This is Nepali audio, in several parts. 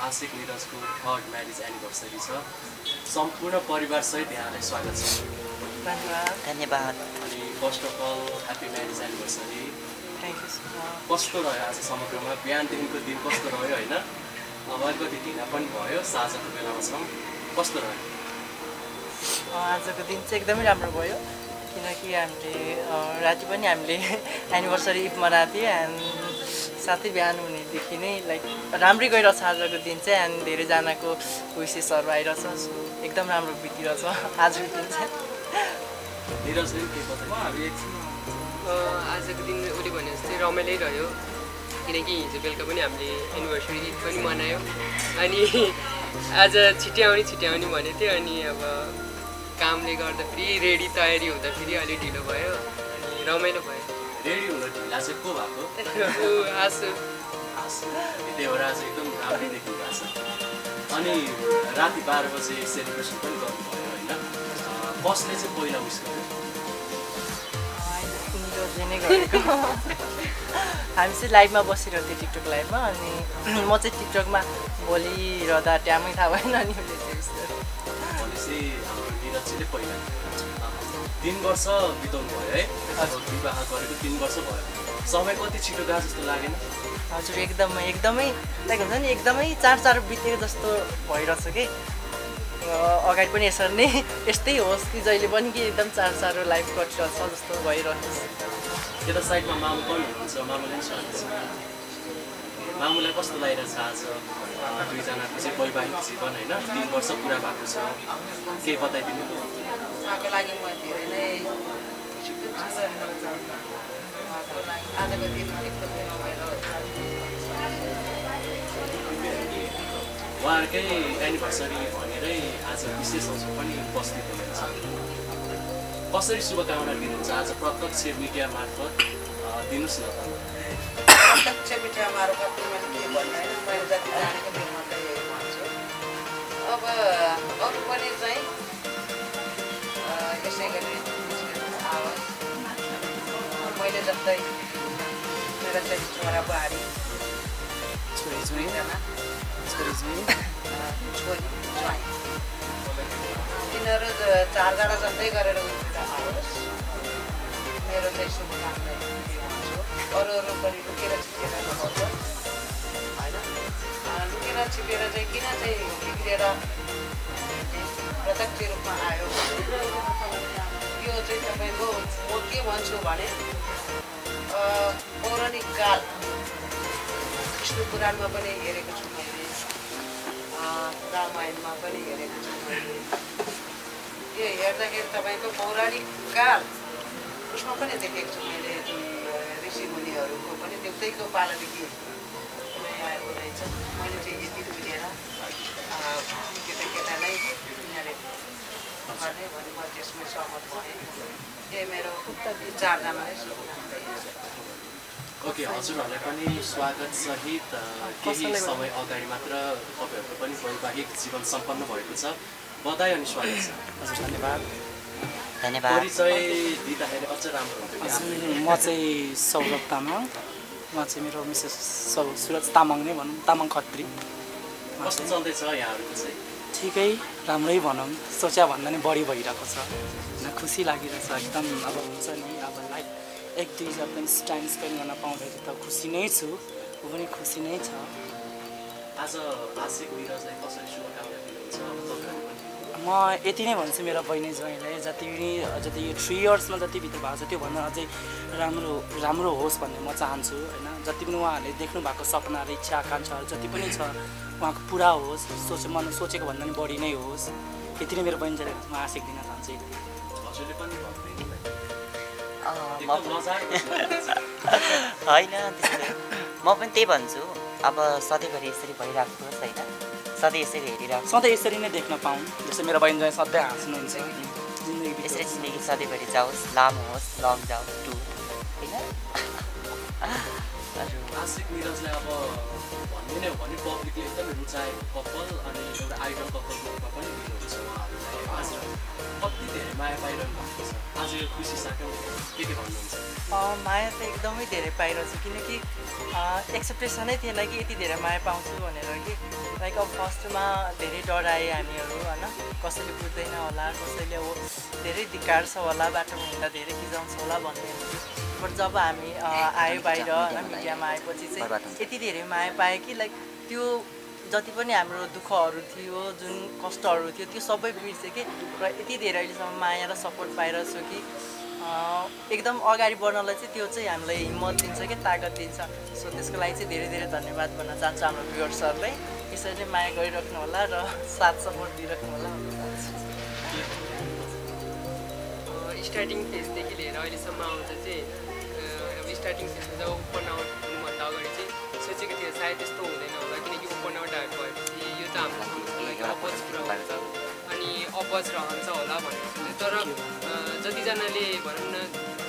आशिक निरजको 3rd म्यारेज एनिभर्सरी छ। सम्पूर्ण परिवारसहित यहाँलाई स्वागत छ। धन्यवाद। अनि first of all happy marriage anniversary. Thank you. कस्तो रह्यो आज समग्रमा? बिहानदेखिको दिन कस्तो रह्यो होइन? अब अलिकति ढिला पनि भयो, साँझको बेलामा छौँ। कस्तो रह्यो? आजको दिन चाहिँ एकदमै राम्रो भयो किनकि हामीले राति पनि हामीले एनिभर्सरी इभ मनाएको थियो एन्ड साथै बिहान हुनेदेखि नै लाइक राम्रै गइरहेछ आजको दिन चाहिँ एन्ड धेरैजनाको विसेसहरू आइरहेछ। सो एकदम राम्रो बितिरहेछ आजको दिन चाहिँ। निरजले के बतायो? आजको दिन उसले भने जस्तै रमाइलो रह्यो किनकि हिजो बेलुका पनि हामीले एनिभर्सरी इभ पनि मनायौँ अनि आज छिट्टै आउने भनेको थियो अनि अब कामले गर्दाखेरि रेडी तयारी हुँदाखेरि अलि ढिलो भयो अनि रमाइलो भयो। रेडी हुँदा ढिला चाहिँ को भएको? आसु देवरा चाहिँ एकदम राम्रै देखिनु भएको छ। अनि राति 12 बजे सेलिब्रेसन पनि गर्नुभयो होइन? कसले चाहिँ पहिला विस गर्यो? हामी चाहिँ लाइभमा बसिरहेको थियौँ टिकटक लाइभमा अनि म चाहिँ टिकटकमा बोलिरहँदा ट्यामै थाहा भएन अनि उसले चाहिँ विस गर्यो। भनेपछि हाम्रो निरजले पहिला 3 वर्ष बिताउनु भयो है? विवाह गरेको 3 वर्ष भयो। समय कति छिटो गयो जस्तो लागेन? हजुर एकदमै लाइक हुन्छ नि एकदमै चाँडो बितेको जस्तो भइरहेछ कि अगाडि पनि यसरी नै यस्तै होस् कि जहिले पनि कि एकदम चाँडो लाइफ कटिरहेछ जस्तो भइरहेछ। यता साइडमा मामु पनि हुनुहुन्छ, मामुले पनि स्वागत छ। मामुलाई कस्तो लागिरहेछ आज दुईजनाको चाहिँ वैवाहिक जीवन होइन? 3 वर्ष पुरा भएको छ, केही बताइदिनु? उहाँको लागि म धेरै नै खुसी छु। आजको दिन एकदमै रमाइलो। उहाँहरूकै एनिभर्सरी भनेरै आज विशेषहरू पनि उपस्थित हुनुहुन्छ। कसरी शुभकामना दिनुहुन्छ आज प्रत्यक्ष मिडिया मार्फत? दिनुहोस् न त। प्रत्यक्ष मिडिया मार्फत मैले के भन्नु होइन, मैले जति जानेको त्यो मात्रै भन्छु। अब अरू पनि चाहिँ यसै गरी आओस्। मैले जस्तै मेरो चाहिँ छोरा बुहारी छोरी ज्वाइँ तिनीहरू 4जना जस्तै गरेर आओस्। मेरो चाहिँ शुभकामना भन्छु। अरू पनि लुकेर छिपेर नहोस् होइन? लुकेर छिपेर चाहिँ किन चाहिँ बिग्रेर प्रत्यक्ष रूपमा आयो? यो चाहिँ तपाईँको म के भन्छु भने पौराणिक काल विष्णु पुराणमा पनि हेरेको छु मैले, रामायणमा पनि हेरेको छु मैले। यो हेर्दाखेरि तपाईँको पौराणिक काल उसमा पनि देखेको छु मैले। ऋषि मुनिहरूको पनि देउतैको पालादेखि आएको रहेछ। मैले चाहिँ यति बुझेर केटा नै यिनीहरूले गर्ने भने म त्यसमै सहमत भएँ। यही मेरो 4जनालाई शुभकामना। ओके, हजुरहरूलाई पनि स्वागत सहित केही समय अगाडि मात्र तपाईँहरूको पनि वैवाहिक जीवन सम्पन्न भएको छ। बधाई अनि स्वागत छ। हजुर धन्यवाद। परिचय दिँदाखेरि अझ राम्रो हुन्थ्यो। म चाहिँ सौरभ तामाङ, म चाहिँ मेरो मिसेस सुरज तामाङ नै भनौँ, तामाङ खत्री। कस्तो चल्दैछ यहाँहरूको चाहिँ? ठिकै राम्रै भनौँ, सोच्या भन्दा नि बढी भइरहेको छ होइन? खुसी लागिरहेछ एकदम। अब हुन्छ नि अब लाइफ 1-2 पनि टाइम स्पेन्ड गर्न पाउँदाखेरि त खुसी नै छु, ऊ पनि खुसी नै छ। आज आशिक निरजलाई कसरी शुभकामना दिनुहुन्छ? म यति नै भन्छु मेरो बहिनी ज्वाइँलाई, जति यो 3 इयर्समा जति भित्र भएको छ त्योभन्दा अझै राम्रो होस् भन्ने म चाहन्छु होइन? जति पनि उहाँहरूले देख्नु भएको सपनाहरू, इच्छा आकाङ्क्षाहरू जति पनि छ उहाँको पुरा होस्, मन सोचेको भन्दा पनि बढी नै होस्। यति नै मेरो बहिनी म आशिक दिन चाहन्छु। हजुरले पनि होइन म पनि त्यही भन्छु। अब सधैँभरि यसरी भइरहेको होस् होइन? सधैँ यसरी हेरिरहेको, सधैँ यसरी नै देख्न पाऊँ। जस्तै मेरो बहिनी चाहिँ सधैँ हाँस्नुहुन्छ, यसरी जिन्दगी सधैँभरि जाओस्, लामो होस्, लङ जाओस् टुर होइन? आशिक निरजलाई अब भन्ने हो भने पब्लिकले एकदमै रुचाएको कपाल अनि एउटा आइडल कपालको रूपमा पनि लिनुहुन्छ उहाँहरूलाई। आज कति धेरै माया पाइरहनु भएको छ। आज यो खुसी साथमा के भन्नुहुन्छ? माया त एकदमै धेरै पाइरहेको छु किनकि एक्सपेक्टेसनै थिएन कि यति धेरै माया पाउँछु भनेर कि लाइक अब फर्स्टमा धेरै डराए हामीहरू होइन कसैले बुझ्दैन होला कसैले अब धेरै धिक्कार छ होला बाटोमा हिँड्दा धेरै खिचाउँछ होला भन्ने हुन्थ्यो बट जब हामी आयो बाहिर होइन मिडियामा आएपछि चाहिँ यति धेरै माया पाएँ कि लाइक त्यो जति पनि हाम्रो दुःखहरू थियो जुन कष्टहरू थियो त्यो सबै बिर्सेँ कि र यति धेरै अहिलेसम्म माया र सपोर्ट पाइरहेको छु कि एकदम अगाडि बढ्नलाई चाहिँ त्यो चाहिँ हामीलाई हिम्मत दिन्छ कि तागत दिन्छ सो त्यसको लागि चाहिँ धेरै धेरै धन्यवाद भन्न चाहन्छु हाम्रो भ्युअर्सहरूलाई यसरी नै माया गरिराख्नु होला र साथ सपोर्ट दिइराख्नु होला भन्न चाहन्छु स्टार्टिङ फेजदेखि लिएर अहिलेसम्म आउँदा चाहिँ अब स्टार्टिङ फेजमा जब ओपन आउट हुनुभन्दा अगाडि चाहिँ सोचेको थियो सायद त्यस्तो हुँदैन होला किनकि ओपन आउट भएपछि यो त हाम्रो समाजको लागि अपज कुरा हुन्छ अनि अपज रहन्छ होला भन्ने सोचेँ तर जतिजनाले भनौँ न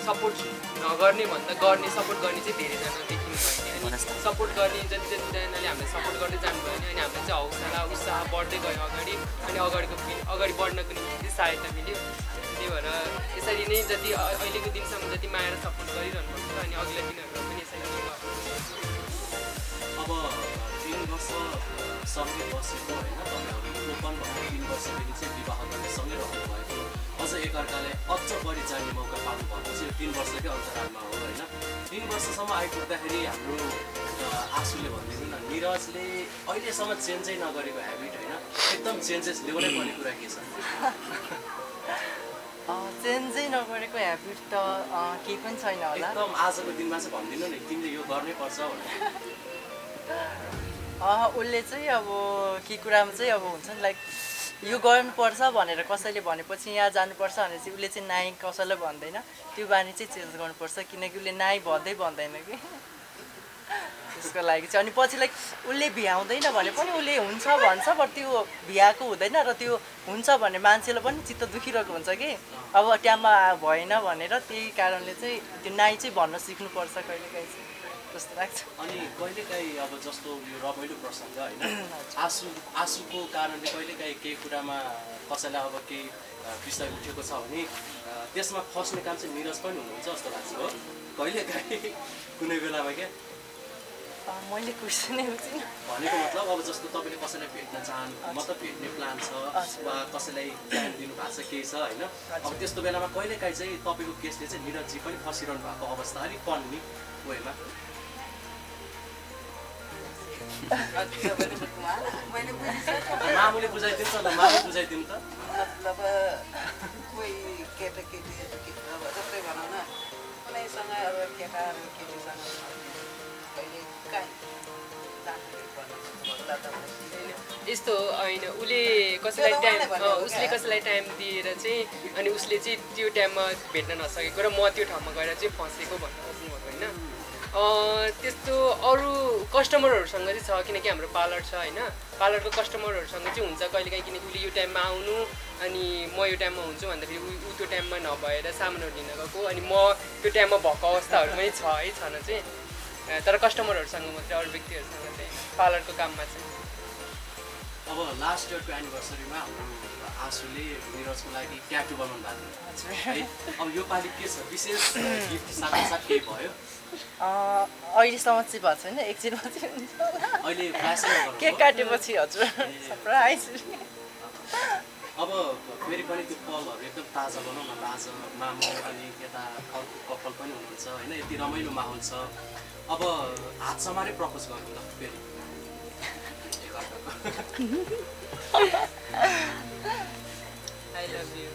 सपोर्ट नगर्ने भन्दा गर्ने सपोर्ट गर्ने चाहिँ धेरैजना देखिनु भयो अनि सपोर्ट गर्ने जतिजनाले हामीलाई सपोर्ट गर्दै जानुभयो भने अनि हामीलाई चाहिँ हौसला उत्साह बढ्दै गयो अगाडि अनि अगाडि बढ्नको निम्ति चाहिँ सहायता मिल्यो त्यही भएर यसरी नै जति अहिलेको दिनसम्म जति माया र सपोर्ट गरिरहनु पर्छ अनि अघिल्ला दिनहरूमा पनि यसरी नै अब 3 वर्ष सँगै बसेको होइन तपाईँहरू ओपन भएको 3 वर्षदेखि चाहिँ विवाह गर्ने सँगै रहनु भएको अझ एकअर्काले अझ बढी जान्ने मौका पाउनु भएको चाहिँ 3 वर्षकै अन्तरालमा हो होइन 3 वर्षसम्म आइपुग्दाखेरि हाम्रो आँसुले भनिदिनु न निरजले अहिलेसम्म चेन्जै नगरेको ह्याबिट होइन एकदम चेन्जेस ल्याउनै पर्ने कुरा के छ चेन्जै नगरेको ह्याबिट त केही पनि छैन होला एकदम आजको दिनमा चाहिँ भनिदिनु नि तिमीले यो गर्नै पर्छ भनेर उसले चाहिँ अब के कुरामा चाहिँ अब हुन्छ नि लाइक यो गर्नुपर्छ भनेर कसैले भनेपछि यहाँ जानुपर्छ भने चाहिँ उसले चाहिँ नाइ कसैलाई भन्दैन त्यो बानी चाहिँ चेन्ज गर्नुपर्छ किनकि उसले नाइ भन्दैन कि त्यसको लागि चाहिँ अनि पछि लाइक उसले भ्याउँदैन भने पनि उसले हुन्छ भन्छ बट त्यो भ्याएको हुँदैन र त्यो हुन्छ भने मान्छेलाई पनि चित्त दुखिरहेको हुन्छ कि अब टाइममा भएन भनेर त्यही कारणले चाहिँ त्यो नाइ चाहिँ भन्न सिक्नुपर्छ कहिलेकाहीँ चाहिँ जस्तो लाग्छ अनि कहिलेकाहीँ अब जस्तो यो रमाइलो प्रसङ्ग होइन आँसुको कारणले कहिलेकाहीँ केही कुरामा कसैलाई अब केही विषय उठेको छ भने त्यसमा फस्ने काम चाहिँ निरज पनि हुनुहुन्छ जस्तो लाग्छ हो कहिलेकाहीँ कुनै बेलामा क्या मैले क्वेसनै बुझिनँ भनेको मतलब अब जस्तो तपाईँले कसैलाई भेट्न चाहनु मतलब भेट्ने प्लान छ वा कसैलाई टाइम दिनु भएको छ केही छ होइन अब त्यस्तो बेलामा कहिलेकाहीँ चाहिँ तपाईँको केसले चाहिँ निरजजी पनि फसिरहनु भएको अवस्था अलिक पन्नी वेमा मामुले बुझाइदिन्छ ल मामु बुझाइदिनु त मतलब कोही केटाकेटी अब जस्तै भनौँ न कुनैसँग अब केटाहरू केटीसँग कहिले कहीँ यस्तो होइन उसले कसैलाई टाइम दिएर चाहिँ अनि उसले चाहिँ त्यो टाइममा भेट्न नसकेको र म त्यो ठाउँमा गएर चाहिँ फँसेको भन्नु खोज्नुभएको होइन त्यस्तो अरू कस्टमरहरूसँग चाहिँ छ किनकि हाम्रो पार्लर छ होइन पार्लरको कस्टमरहरूसँग चाहिँ हुन्छ कहिलेकाहीँ किनकि उसले यो टाइममा आउनु अनि म यो टाइममा हुन्छु भन्दाखेरि ऊ त्यो टाइममा नभएर सामानहरू लिन गएको अनि म त्यो टाइममा भएको अवस्थाहरू पनि छ है छन चाहिँ तर कस्टमरहरूसँग मात्रै अरू व्यक्तिहरूसँग चाहिँ पार्लरको काममा चाहिँ अब लास्ट इयरको एनिभर्सरीमा हाम्रो आँसुले निरजको लागि ट्याटु बनाउनु भएको थियो है अब यो पालि के छ विशेष गिफ्ट साथसाथ केही भयो अहिलेसम्म चाहिँ भएको छैन एकछिनमा चाहिँ हुन्छ अहिले फ्यासन केक काटेपछि हजुर सरप्राइज अब फेरि पनि त्यो पलहरू एकदम ताजा बनाउँ न ताजा मामु अनि यता अर्को कपाल पनि हुनुहुन्छ होइन यति रमाइलो माहौल छ अब हात समारै प्रपोज गर्नु त फेरि आई लभ यु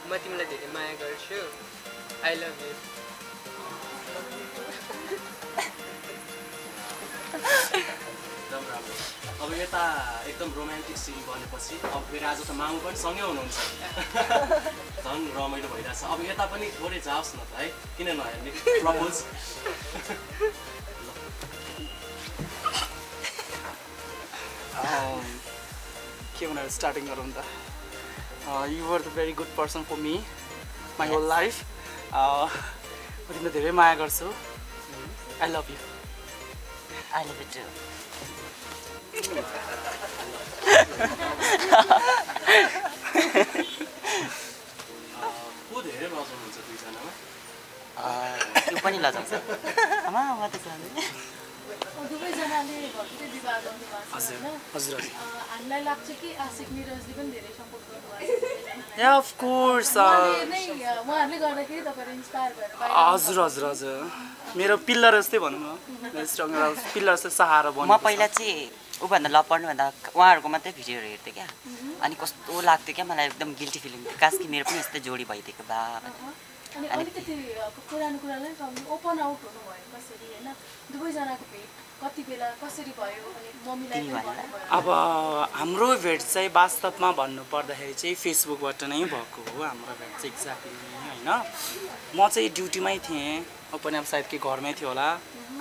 म तिमीलाई धेरै माया गर्छु आई लभ यु एकदम राम्रो अब यता एकदम रोमान्टिक सिन बनेपछि अब फेरि आज त मामु पनि सँगै हुनुहुन्छ झन् रमाइलो भइरहेछ अब यता पनि थोरै जाओस् न त है किन नहेर्ने प्रपोज के भनेर स्टार्टिङ गरौँ त you were the very good person for me my whole life म तिमीलाई धेरै माया गर्छु I love you I love you too लजाउँछ आमा म त जान्दिनँ दुवैजनाले भक्ति विवाह गर्नु भएको छ हजुर होइन हजुर हामीलाई लाग्छ कि आशिक मिराजले पनि धेरै सपोर्ट गर्नुभएको छ या अफ कोर्स उहाँहरूले गर्दाखेरि तपाईँहरू इन्सपायर भएर हजुर हजुर हजुर मेरो पिल्लर जस्तै भनौँ न पिल्लर जस्तै सहारा म बन्नु पहिला चाहिँ ऊभन्दा लभ पर्नुभन्दा उहाँहरूको मात्रै भिडियोहरू हेर्थेँ क्या अनि कस्तो लाग्थ्यो क्या मलाई एकदम गिल्टी फिलिङ थियो काश कि मेरो पनि यस्तै जोडी भइदिएको बा अनि अलिकति पुरानो कुरालाई ओपन आउट हुनुभयो कसरी होइन दुवैजनाको भेट कति बेला कसरी भयो अनि मम्मीलाई पनि भन्नुभयो अब हाम्रो भेट चाहिँ वास्तवमा भन्नुपर्दाखेरि चाहिँ फेसबुकबाट नै भएको हो हाम्रो भेट चाहिँ एक्ज्याक्टली होइन म चाहिँ ड्युटीमै थिएँ ऊ पनि अब सायद के घरमै थियो होला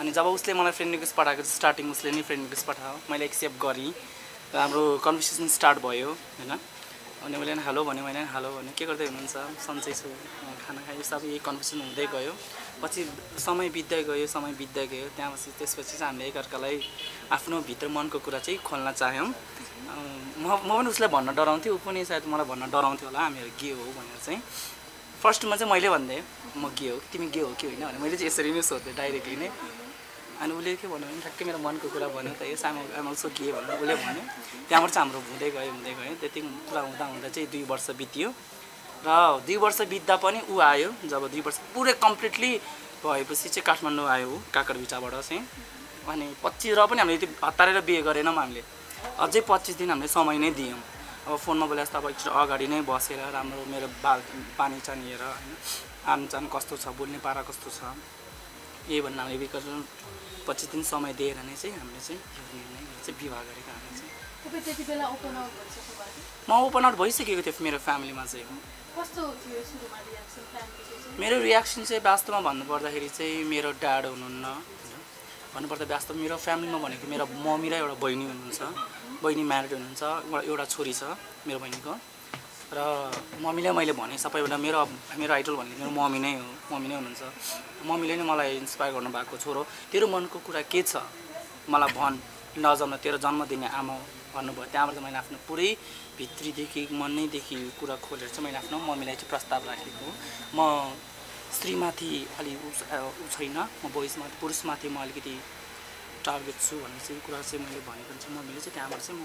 अनि जब उसले मलाई फ्रेन्ड रिक्वेस्ट पठाएको स्टार्टिङ उसले नै फ्रेन्ड रिक्वेस्ट पठायो मैले एक्सेप्ट गरेँ र हाम्रो कन्भर्सेसन स्टार्ट भयो होइन अनि मैले हेलो भने मैले हेलो भने के गर्दै हुनुहुन्छ सन्चै छु खाना खायो सबै यही कन्भर्सेसन हुँदै गयो पछि समय बित्दै गयो त्यहाँपछि त्यसपछि चाहिँ हामीले एकअर्कालाई आफ्नो भित्र मनको कुरा चाहिँ खोल्न चाह्यौँ म पनि उसलाई भन्न डराउँथेँ ऊ पनि सायद मलाई भन्न डराउँथ्यो होला हामीहरू गे हो भनेर चाहिँ फर्स्टमा चाहिँ मैले भन्दै म गे हो तिमी गे हो कि होइन भने मैले चाहिँ यसरी नै सोध्थेँ डाइरेक्टली नै अनि उसले के भन्यो भने ठ्याक्कै मेरो मनको कुरा भन्यो त यस आम अल्सो गे भनेर उसले भन्यो त्यहाँबाट चाहिँ हाम्रो हुँदै गयो त्यति पुरा हुँदा चाहिँ 2 वर्ष बित्यो र 2 वर्ष बित्दा पनि ऊ आयो जब 2 वर्ष पुरै कम्प्लिटली भएपछि चाहिँ काठमाडौँ आयो ऊ काकरभिटाबाट चाहिँ अनि 25 र पनि हामीले त्यो हतारेर बिहे गरेनौँ हामीले अझै 25 दिन हामीले समय नै दियौँ अब फोनमा बोले जस्तो अब एकचोटि अगाडि नै बसेर राम्रो मेरो पानी चानिएर होइन आमचान कस्तो छ बोल्ने पारा कस्तो छ यही भन्न हामीले विकल्प 25 दिन समय दिएर नै चाहिँ हामीले चाहिँ यो निर्णय चाहिँ विवाह गरेको हामीले चाहिँ तपाईँ त्यति बेला ओपन आउट भइसक्नु भएको म ओपन आउट भइसकेको थियो मेरो फ्यामिलीमा चाहिँ कस्तो थियो सुरुमा रियाक्सन फ्यामिलीको मेरो रियाक्सन चाहिँ वास्तवमा भन्नुपर्दाखेरि चाहिँ मेरो ड्याड हुनुहुन्न भन्नुपर्दा वास्तव मेरो फ्यामिलीमा भनेको मेरो मम्मी र एउटा बहिनी हुनुहुन्छ बहिनी म्यारिड हुनुहुन्छ एउटा छोरी छ मेरो बहिनीको र मम्मीलाई मैले भने सबैभन्दा मेरो आइडल भनेको मेरो मम्मी नै हुनुहुन्छ मम्मीले नै मलाई इन्सपायर गर्नुभएको छोरो तेरो मनको कुरा के छ मलाई भन् नजाउन तेरो जन्म दिने आमा भन्नुभयो त्यहाँबाट मैले आफ्नो पुरै भित्रीदेखि मनैदेखि कुरा खोलेर चाहिँ मैले आफ्नो मम्मीलाई चाहिँ प्रस्ताव राखेको म स्त्रीमाथि अलि ऊ छैन म बोइसमाथि पुरुषमाथि म अलिकति टार्गेट छु भन्ने चाहिँ कुरा चाहिँ मैले भनेको चाहिँ मम्मीले चाहिँ त्यहाँबाट चाहिँ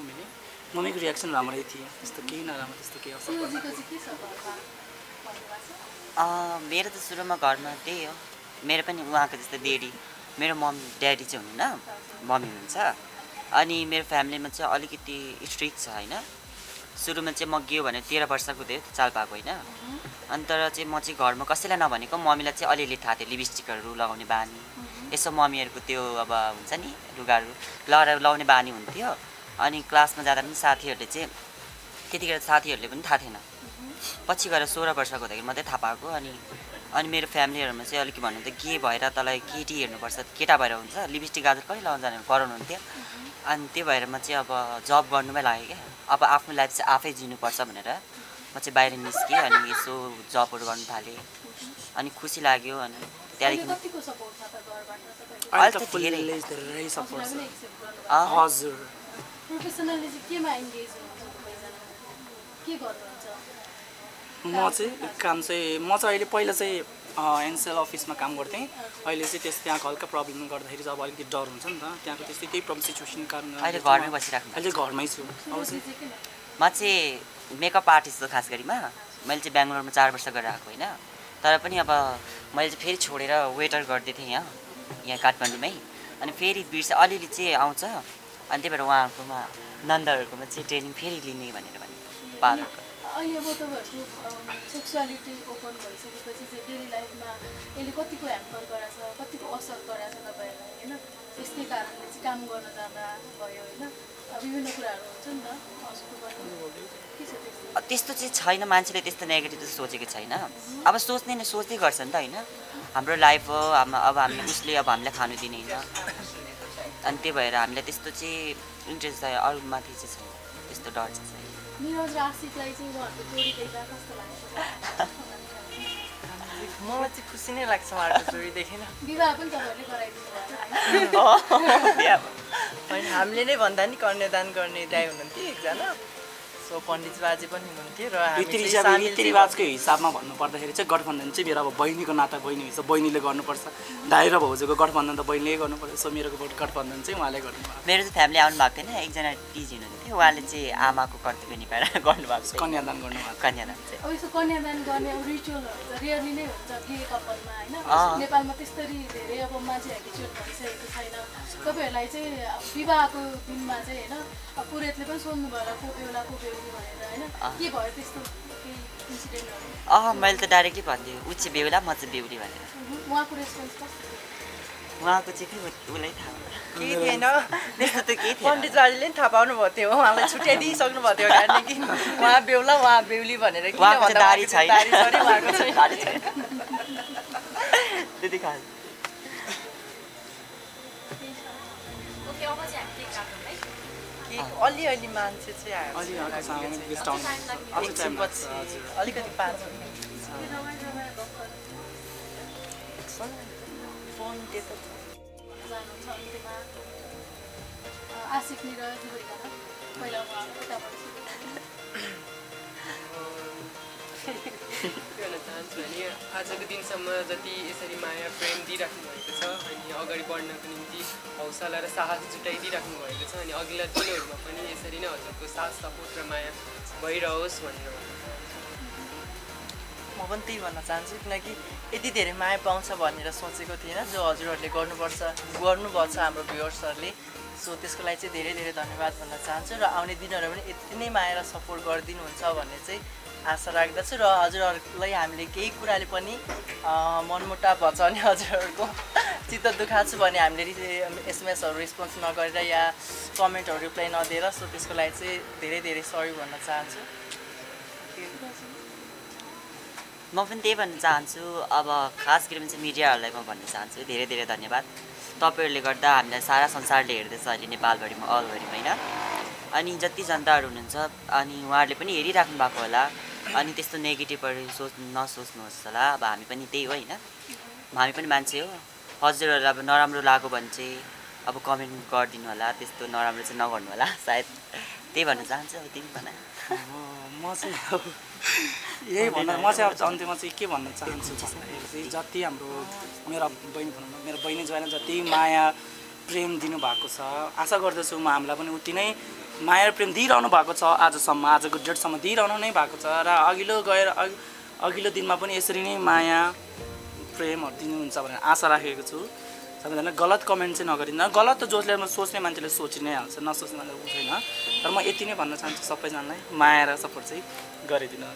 मम्मीको रियाक्सन राम्रै थियो त्यस्तो केही नराम्रो त्यस्तो केही असर मेरो त सुरुमा घरमा त्यही हो मेरो पनि उहाँको जस्तो डेडी मेरो ड्याडी चाहिँ हुनुहुन्न मम्मी हुनुहुन्छ अनि मेरो फ्यामिलीमा चाहिँ अलिकति स्ट्रिक्ट छ होइन सुरुमा चाहिँ म गयो भने 13 वर्षको थियो चाल पाएको होइन अनि तर चाहिँ म चाहिँ घरमा कसैलाई नभनेको मम्मीलाई चाहिँ अलिअलि थाहा थियो लिपस्टिकहरू लगाउने बानी यसो मम्मीहरूको त्यो अब हुन्छ नि लुगाहरू लाउने बानी हुन्थ्यो अनि क्लासमा जाँदा पनि साथीहरूले चाहिँ त्यतिखेर साथीहरूले पनि थाहा थिएन पछि गएर 16 वर्षको हुँदाखेरि मात्रै थाहा पाएको अनि मेरो फ्यामिलीहरूमा चाहिँ अलिक भन्नुहुन्थ्यो के भएर तँलाई केटी हेर्नुपर्छ केटा भएर हुन्छ लिपस्टिक गाजर कहिले लगाउनु जाने कराउनुहुन्थ्यो अनि त्यो भएर म चाहिँ अब जब गर्नुमै लाग्यो क्या अब आफ्नो लाइफ चाहिँ आफै जिनुपर्छ भनेर म चाहिँ बाहिर निस्केँ अनि यसो जबहरू गर्नु थालेँ अनि खुसी लाग्यो अनि त्यहाँदेखि अहिले त धेरै सपोर्ट छ हजुर प्रोफेसनली चाहिँ केमा एन्गेज हुनुहुन्छ दुवैजना के गर्नुहुन्छ म चाहिँ काम चाहिँ म चाहिँ अहिले पहिला चाहिँ एनसेल अफिसमा काम गर्थेँ अहिले चाहिँ त्यहाँ हल्का प्रब्लम गर्दाखेरि चाहिँ अब अलिकति डर हुन्छ नि त त्यहाँको त्यस्तै त्यही प्रब्लम सिचुएसन कारण अहिले घरमै बसिराख्नु अहिले घरमै छु म चाहिँ मेकअप आर्टिस्ट हो खास गरीमा मैले चाहिँ बेङ्गलोरमा 4 वर्ष गरेर आएको होइन तर पनि अब मैले चाहिँ फेरि छोडेर वेटर गर्दै थिएँ यहाँ काठमाडौँमै अनि फेरि बिर्स अलिअलि चाहिँ आउँछ अनि त्यही भएर उहाँहरूकोमा नन्दहरूकोमा चाहिँ ट्रेनिङ फेरि लिने भनेर भने पार्लरको अहिले अब तपाईँहरूको सेक्सुअलिटी ओपन भइसकेपछि चाहिँ डेली लाइफमा यसले कतिको ह्याम्पर गराएको छ कतिको असर गराएको छ तपाईँहरूलाई होइन त्यस्तै कारणले चाहिँ काम गर्न जाँदा भयो होइन विभिन्न कुराहरू हुन्छ नि त त्यस्तो चाहिँ छैन मान्छेले त्यस्तो नेगेटिभ सोचेको छैन अब सोच्ने नै सोच्दै गर्छ नि त होइन हाम्रो लाइफ हो अब हामीले उसले अब हामीलाई खानु दिने होइन अनि त्यही भएर हामीलाई त्यस्तो चाहिँ इन्ट्रेस्ट छ अरूमाथि चाहिँ छैन त्यस्तो डर चाहिँ छैन निरज र आशिकलाई चाहिँ उहाँहरूको जोडी देख्दा कस्तो लाग्छ मलाई चाहिँ खुसी नै लाग्छ उहाँहरूको जोडी देखेन विवाह पनि तपाईँहरूले गराइदिनु होइन हामीले नै भन्दा नि कन्यादान गर्ने दाइ हुनुहुन्थ्यो एकजना सो पण्डित बाजे पनि हुनुहुन्थ्यो र हामी चाहिँ सामेल रीतिरिवाजको हिसाबमा भन्नुपर्दाखेरि चाहिँ गठबन्धन चाहिँ मेरो अब बहिनीको नाता बहिनी हुन्छ बहिनीले गर्नुपर्छ दाइ र भाउजूको गठबन्धन त बहिनीले गर्नुपर्छ सो मेरो गठबन्धन चाहिँ उहाँले गर्नुभएको मेरो चाहिँ फ्यामिली आउनु भएको थिएन एकजना टिजी हुनुहुन्थ्यो उहाँले चाहिँ आमाको कर्तव्य निभाएर गर्नुभएको छ कन्यादान गर्नुभएको कन्यादान चाहिँ अब यस्तो कन्यादान गर्ने अब रिचुअलहरू त रियली नै हुन्छ गे कपालमा होइन नेपालमा त्यस्तरी धेरै अब मान्छे हेबिचुअल भइसकेको छैन तपाईँहरूलाई चाहिँ विवाहको दिनमा चाहिँ होइन पुरोहितले पनि सोध्नु भयो को बेहुला को बेहुली भनेर होइन के भयो त्यस्तो केही इन्सिडेन्टहरू मैले त डाइरेक्टली भनिदिएँ ऊ चाहिँ बेहुला म चाहिँ बेहुली भनेर उहाँको रेस्पोन्स कस्तो उहाँको चाहिँ के उसलाई थाहा केही थिएन त्यस्तो त केही थिएन पण्डित बाजेले नि थाहा पाउनु भएको थियो उहाँलाई छुट्याइदिइसक्नु भएको थियो कि उहाँ बेहुला उहाँ बेहुली भनेर किन उहाँको भन्दा दारी छैन दारी छ नि उहाँको चाहिँ दारी छैन त्यति खास अलिअलि मान्छे चाहिँ एकछिनपछि अलिकति 5 मिनट फोन त्यता जानुहुन्छ अन्त्यमा आशिक निर दुवैजना पहिला उहाँ उताबाट के भन्न चाहन्छु भने आजको दिनसम्म जति यसरी माया प्रेम दिइराख्नु भएको छ अनि अगाडि बढ्नको निम्ति हौसला र साहस जुटाइदिइराख्नु भएको छ अनि अघिल्ला दिनहरूमा पनि यसरी नै हजुरको साथ सपोर्ट र माया भइरहोस् भनेर म पनि त्यही भन्न चाहन्छु किनकि यति धेरै माया पाउँछ भनेर सोचेको थिएन जो हजुरहरूले गर्नुभएको छ हाम्रो भ्युअर्सहरूले सो त्यसको लागि चाहिँ धेरै धेरै धन्यवाद भन्न चाहन्छु र आउने दिनहरू पनि यति नै माया र सपोर्ट गरिदिनुहुन्छ भन्ने चाहिँ आशा राख्दछु र हजुरहरूलाई हामीले केही कुराले पनि मनमुटाव भन्छ भने हजुरहरूको चित्त दुखाएको छु भने हामीले एसएमएसहरू रेस्पोन्स नगरेर या कमेन्टहरू रिप्लाई नदिएर सो त्यसको लागि चाहिँ धेरै धेरै सरी भन्न चाहन्छु म पनि त्यही भन्न चाहन्छु अब खास गरी चाहिँ मिडियाहरूलाई म भन्न चाहन्छु धेरै धेरै धन्यवाद तपाईँहरूले गर्दा हामीलाई सारा संसारले हेर्दैछ अहिले नेपालभरिमा अलभरिमा होइन अनि जति जनताहरू हुनुहुन्छ अनि उहाँहरूले पनि हेरिराख्नु भएको होला अनि त्यस्तो नेगेटिभहरू नसोच्नुहोस् होला अब हामी पनि त्यही हो होइन हामी पनि मान्छे हो हजुरहरूलाई अब नराम्रो लाग्यो भने चाहिँ अब कमेन्ट गरिदिनु होला त्यस्तो नराम्रो चाहिँ नगर्नु होला सायद त्यही भन्न चाहन्छु अब तिमी भन म चाहिँ अब यही भन्न म चाहिँ अब अन्त्यमा चाहिँ के भन्न चाहन्छु भन्दाखेरि चाहिँ जति हाम्रो मेरो बहिनी भनौँ न मेरो बहिनी ज्वाइँलाई जति माया प्रेम दिनुभएको छ आशा गर्दछु म हामीलाई पनि उति नै माया र प्रेम दिइरहनु भएको छ आजसम्म आजको डेटसम्म दिइरहनु नै भएको छ र अघिल्लो दिनमा पनि यसरी नै माया प्रेमहरू दिनुहुन्छ भनेर आशा राखेको छु सबैजना गलत कमेन्ट चाहिँ नगरिदिनु गलत त जसले सोच्ने मान्छेले सोचि नै हाल्छ नसोच्ने मान्छेले हुँदैन तर म यति नै भन्न चाहन्छु सबैजनालाई माया र सपोर्ट चाहिँ गरिदिनु